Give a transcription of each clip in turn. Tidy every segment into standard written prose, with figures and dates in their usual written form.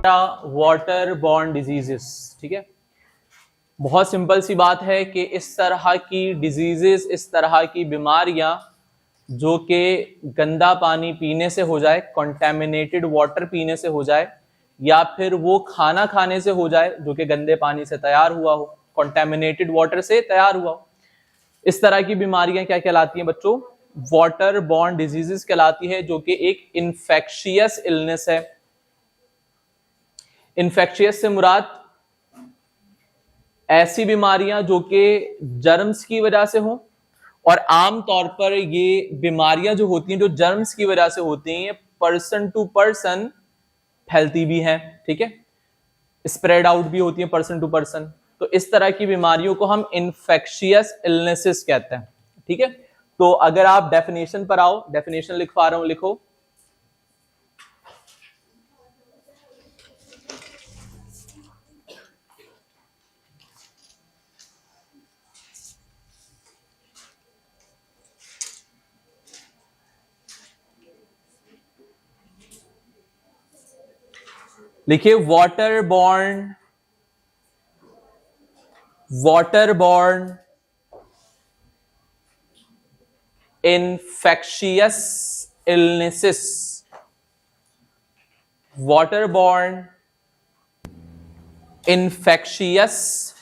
Water borne diseases, ठीक है। बहुत सिंपल सी बात है कि इस तरह की डिजीजेस, इस तरह की बीमारियां जो कि गंदा पानी पीने से हो जाए, कंटेमिनेटेड वाटर पीने से हो जाए, या फिर वो खाना खाने से हो जाए जो कि गंदे पानी से तैयार हुआ हो, कंटेमिनेटेड वाटर से तैयार हुआ हो, इस तरह की बीमारियां क्या कहलाती हैं बच्चों? वाटर बॉर्न डिजीजेस कहलाती है, जो कि एक इन्फेक्शियस इलनेस है। इन्फेक्शियस से मुराद ऐसी बीमारियां जो कि जर्म्स की वजह से हो, और आमतौर पर ये बीमारियां जो होती हैं, जो जर्म्स की वजह से होती हैं, पर्सन टू पर्सन फैलती भी हैं, ठीक है, स्प्रेड आउट भी होती हैं पर्सन टू पर्सन। तो इस तरह की बीमारियों को हम इन्फेक्शियस इलनेसेस कहते हैं, ठीक है। तो अगर आप डेफिनेशन पर आओ, डेफिनेशन लिखवा रहा हूं, लिखो। लिखिए water borne infectious illnesses, waterborne infectious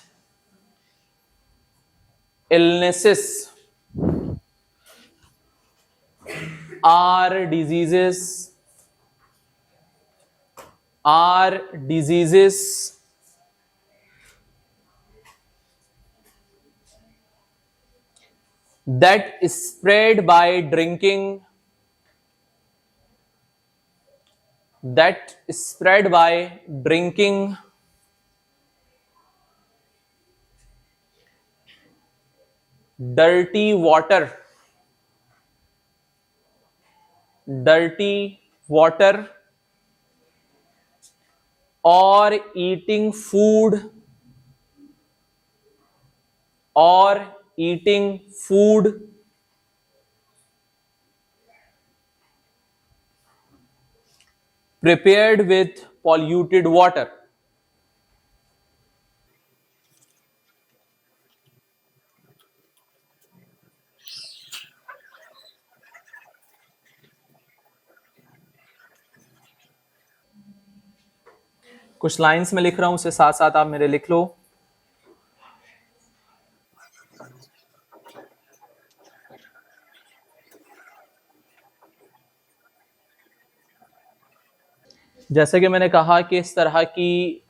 illnesses are diseases that spread by drinking, dirty water or eating food prepared with polluted water. कुछ लाइंस में लिख रहा हूं, उससे साथ साथ आप मेरे लिख लो। जैसे कि मैंने कहा कि इस तरह की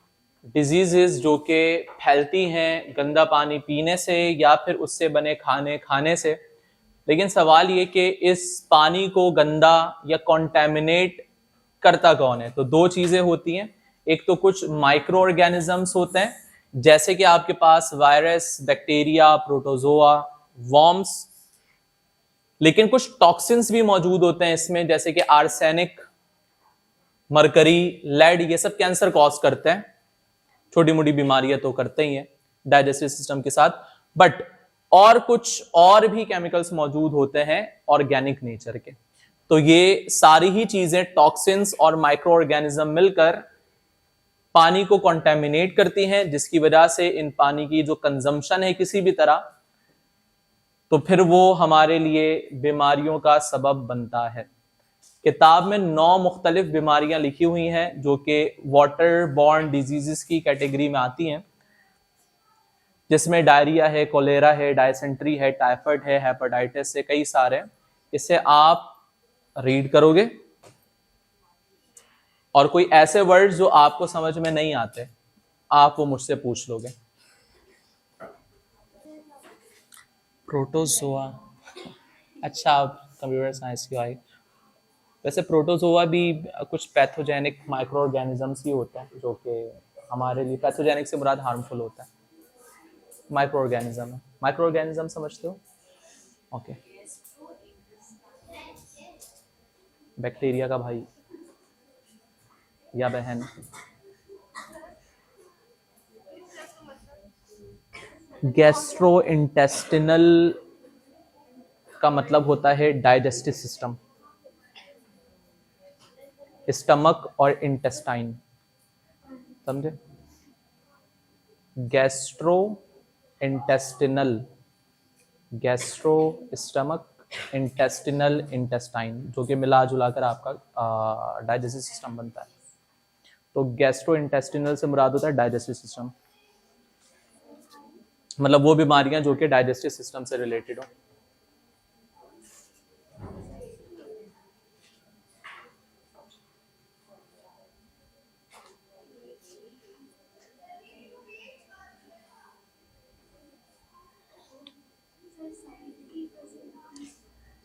डिजीजेस जो कि फैलती हैं गंदा पानी पीने से या फिर उससे बने खाने खाने से, लेकिन सवाल ये कि इस पानी को गंदा या कॉन्टेमिनेट करता कौन है? तो दो चीजें होती हैं। एक तो कुछ माइक्रो ऑर्गेनिजम्स होते हैं, जैसे कि आपके पास वायरस, बैक्टीरिया, प्रोटोजोआ, वॉर्म्स, लेकिन कुछ टॉक्सिन्स भी मौजूद होते हैं इसमें, जैसे कि आर्सेनिक, मरकरी, लेड, ये सब कैंसर कॉज करते हैं। छोटी मोटी बीमारियां तो करते ही हैं डाइजेस्टिव सिस्टम के साथ, बट और कुछ और भी केमिकल्स मौजूद होते हैं ऑर्गेनिक नेचर के। तो ये सारी ही चीजें, टॉक्सिन्स और माइक्रो ऑर्गेनिज्म मिलकर पानी को कॉन्टेमिनेट करती हैं, जिसकी वजह से इन पानी की जो कंजम्पशन है किसी भी तरह, तो फिर वो हमारे लिए बीमारियों का सबब बनता है। किताब में 9 मुख्तलिफ बीमारियां लिखी हुई हैं जो कि वाटर बॉर्न डिजीजेस की कैटेगरी में आती हैं, जिसमें डायरिया है, कोलेरा है, डायसेंट्री है, टाइफाइड है, हेपेटाइटिस है, कई सारे। इसे आप रीड करोगे और कोई ऐसे वर्ड्स जो आपको समझ में नहीं आते, आप वो मुझसे पूछ लोगे। प्रोटोजोआ, अच्छा आप कंप्यूटर साइंस की आई। वैसे प्रोटोजोआ भी कुछ पैथोजेनिक माइक्रो ऑर्गेनिजम्स ही होते हैं जो कि हमारे लिए, पैथोजेनिक से मुराद हार्मफुल होता है, माइक्रो ऑर्गेनिज्म है। माइक्रो ऑर्गेनिज्म समझते हो? ओके। बैक्टीरिया का भाई या बहन। गैस्ट्रोइंटेस्टिनल का मतलब होता है डाइजेस्टिव सिस्टम, स्टमक और इंटेस्टाइन। समझे? Gastro intestinal, gastro stomach, intestinal intestine, जो कि मिला जुला कर आपका डाइजेस्टिव सिस्टम बनता है। तो गैस्ट्रो इंटेस्टिनल से मुराद होता है डाइजेस्टिव सिस्टम, मतलब वो बीमारियां जो कि डाइजेस्टिव सिस्टम से रिलेटेड हो।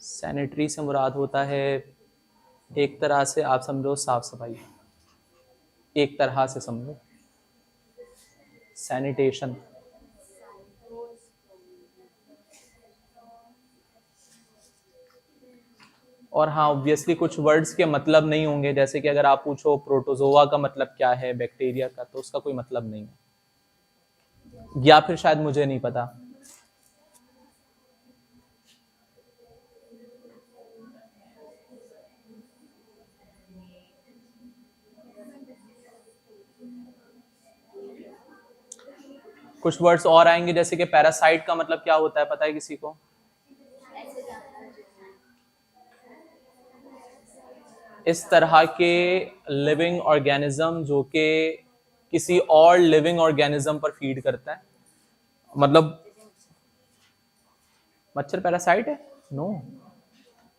सैनिटरी से मुराद होता है एक तरह से आप समझो साफ सफाई, एक तरह से समझो सैनिटेशन। और हाँ ऑब्वियसली कुछ वर्ड्स के मतलब नहीं होंगे, जैसे कि अगर आप पूछो प्रोटोजोआ का मतलब क्या है बैक्टीरिया का, तो उसका कोई मतलब नहीं है, या फिर शायद मुझे नहीं पता। कुछ वर्ड्स और आएंगे, जैसे कि पैरासाइट का मतलब क्या होता है, पता है किसी को? इस तरह के लिविंग ऑर्गेनिज्म जो कि किसी और लिविंग ऑर्गेनिज्म पर फीड करता है, मतलब मच्छर पैरासाइट है? नो,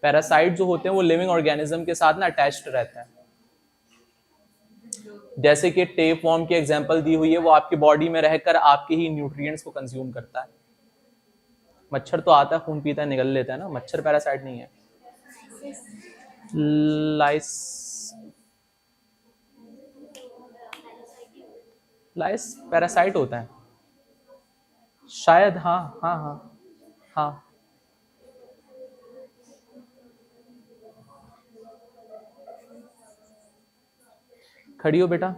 पैरासाइट जो होते हैं वो लिविंग ऑर्गेनिज्म के साथ ना अटैच्ड रहते हैं। जैसे कि टेप वॉर्म की एग्जांपल दी हुई है, वो आपकी बॉडी में रहकर आपके ही न्यूट्रिएंट्स को कंज्यूम करता है। मच्छर तो आता है, खून पीता है, निगल लेता है ना, मच्छर पैरासाइट नहीं है। लाइस, लाइस पैरासाइट होता है शायद, हाँ हाँ हाँ हाँ। खड़ी हो बेटा,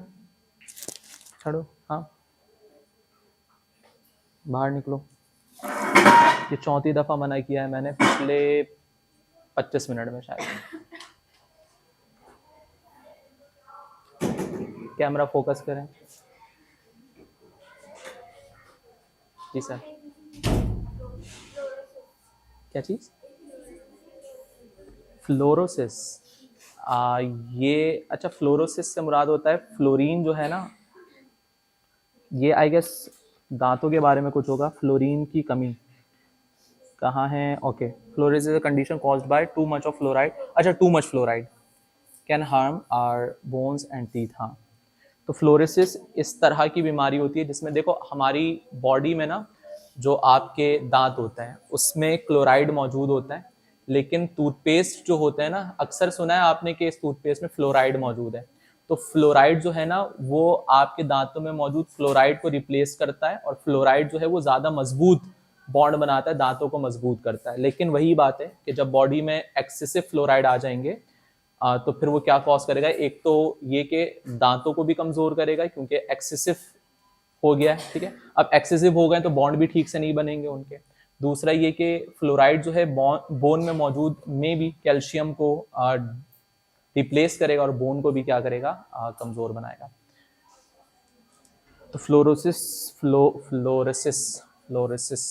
खड़ो, हाँ बाहर निकलो। ये 34 दफा मना किया है मैंने पिछले 25 मिनट में शायद। कैमरा फोकस करें। जी सर। क्या चीज? फ्लोरोसिस। ये अच्छा, फ्लोरोसिस से मुराद होता है फ्लोरीन जो है ना, ये आई गेस दांतों के बारे में कुछ होगा, फ्लोरीन की कमी कहाँ है? Okay, fluorosis is a condition caused by too much of fluoride. अच्छा, too much fluoride can harm our bones and teeth. हाँ, तो फ्लोरोसिस इस तरह की बीमारी होती है जिसमें देखो हमारी बॉडी में ना जो आपके दांत होते हैं उसमें क्लोराइड मौजूद होता है, लेकिन टूथपेस्ट जो होते हैं ना, अक्सर सुना है आपने कि इस टूथपेस्ट में फ्लोराइड मौजूद है। तो फ्लोराइड जो है ना वो आपके दांतों में मौजूद फ्लोराइड को रिप्लेस करता है, और फ्लोराइड जो है वो ज़्यादा मजबूत बॉन्ड बनाता है, दांतों को मजबूत करता है। लेकिन वही बात है कि जब बॉडी में एक्सेसिव फ्लोराइड आ जाएंगे तो फिर वो क्या कॉज करेगा, एक तो ये कि दांतों को भी कमजोर करेगा क्योंकि एक्सेसिव हो गया है, ठीक है। अब एक्सेसिव हो गए तो बॉन्ड भी ठीक से नहीं बनेंगे उनके। दूसरा ये कि फ्लोराइड जो है बोन में मौजूद में भी कैल्शियम को रिप्लेस करेगा और बोन को भी क्या करेगा, कमजोर बनाएगा। तो फ्लोरोसिस, फ्लोरोसिस फ्लोरोसिस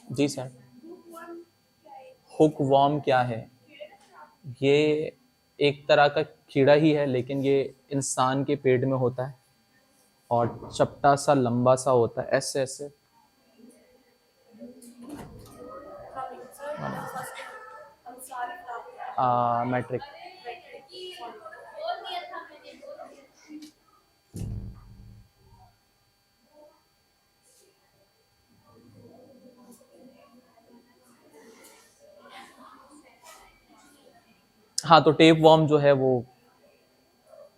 जी सर। हुक वॉर्म क्या है? ये एक तरह का कीड़ा ही है, लेकिन ये इंसान के पेट में होता है और चपटा सा लंबा सा होता है, ऐसे ऐसे। मैट्रिक। हाँ, तो टेप वॉर्म जो है वो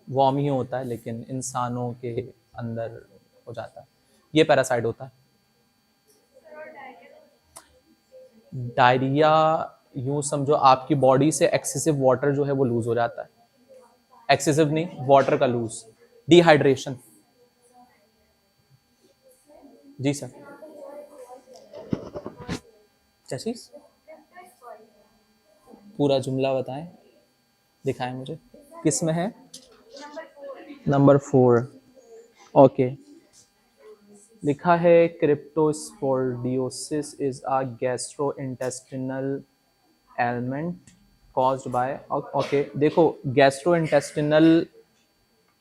वॉर्म ही होता है, लेकिन इंसानों के अंदर हो जाता है, ये पैरासाइट होता है। डायरिया यूं समझो आपकी बॉडी से एक्सेसिव वाटर जो है वो लूज हो जाता है, एक्सेसिव नहीं, वाटर का लूज, डिहाइड्रेशन। जी सर। क्या चीज? पूरा जुमला बताएं, दिखाएं मुझे, किस में है? नंबर 4। ओके, लिखा है cryptosporidiosis is a gastrointestinal ailment caused by. Okay, देखो गैस्ट्रोइंटेस्टिनल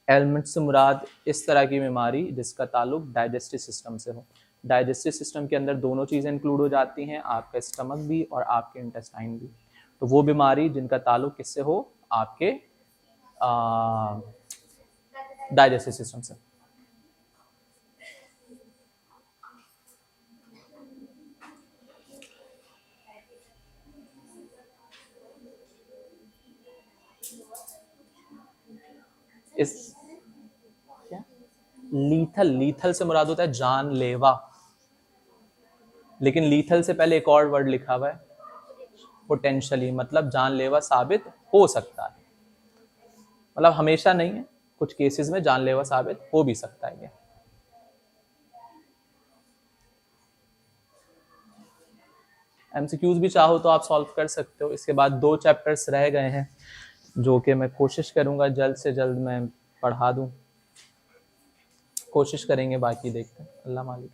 एलिमेंट से मुराद इस तरह की बीमारी जिसका ताल्लुक डाइजेस्टिव सिस्टम से हो। डाइजेस्टिव सिस्टम के अंदर दोनों चीज़ें इंक्लूड हो जाती हैं, आपका स्टमक भी और आपके इंटेस्टाइन भी। तो वो बीमारी जिनका ताल्लुक किससे हो? आपके डाइजेस्टिव सिस्टम से। इस क्या लीथल, लीथल से मुराद होता है जानलेवा, लेकिन लीथल से पहले एक और वर्ड लिखा हुआ है पोटेंशियली, मतलब जानलेवा साबित हो सकता है, मतलब हमेशा नहीं है, कुछ केसेस में जानलेवा साबित हो भी सकता है ये। एमसीक्यूज भी चाहो तो आप सॉल्व कर सकते हो। इसके बाद 2 चैप्टर्स रह गए हैं जो कि मैं कोशिश करूंगा जल्द से जल्द मैं पढ़ा दूं, कोशिश करेंगे, बाकी देखते हैं, अल्लाह मालिक।